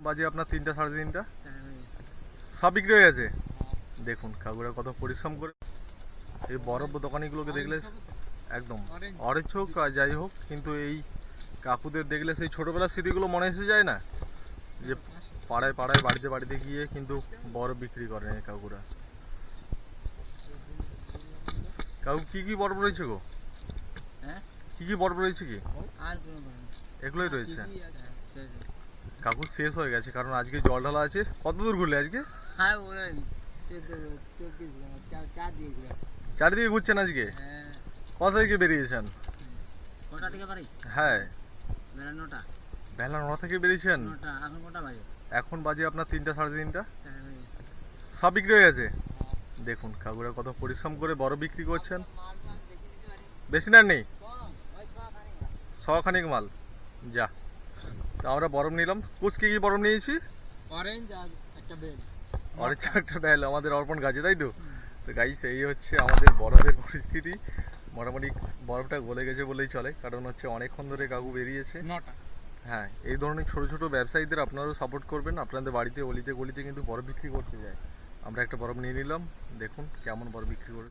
বাজে আপনার 3টা সাড়ে 3টা সব বিক্রি হয়ে গেছে। দেখুন কাকুরা কত পরিশ্রম করে। এই বড় দোকানিগুলোকে দেখলে একদম অরেঞ্জ হোক আর যাই হোক, কিন্তু এই কাকুদের দেখলে সেই ছোটবেলার স্মৃতিগুলো মনে এসে যায় না, যে পাড়ায় পাড়ায় বাড়িতে বাড়িতে গিয়ে কিন্তু বরফ বিক্রি করেন এই কাকুরা। কাকু কি কি বরফ রয়েছে গো? কি কি বরফ রয়েছে কি? এগুলোই রয়েছে। কাকু শেষ হয়ে গেছে, কারণ আজকে জল ঢালা আছে। কত দূর ঘুরলে আজকে? চারিদিকে ঘুরছেন আজকে? কোথা থেকে বেরিয়েছেন? হ্যাঁ, বেলা 9টা থেকে বেরিয়েছেন। এখন বাজে আপনার 3টা সাড়ে 3টা সব বিক্রি হয়ে গেছে। দেখুন কাকুরা কত পরিশ্রম করে বরফ বিক্রি করছেন। বেশি না নেই, 100 খানিক মাল। যা, আমরা বরফ নিলাম। কুচকি কি বরফ নিয়েছি? অরেঞ্জ আর একটা বেল। অরেঞ্জ একটা বেল আমাদের অর্পণ গাছে, তাই তো? তো গাইস, এই হচ্ছে আমাদের বরফের পরিস্থিতি। মোটামুটি বরফটা গলে গেছে বলেই চলে, কারণ হচ্ছে অনেকক্ষণ ধরে কাকু বেরিয়েছে। 9টা। হ্যাঁ, এই ধরনের ছোট ছোট ব্যবসায়ীদের আপনারাও সাপোর্ট করবেন। আপনাদের বাড়িতে অলিতে গলিতে কিন্তু বরফ বিক্রি করতে যায়। আমরা একটা বরফ নিয়ে নিলাম। দেখুন কেমন বরফ বিক্রি করে।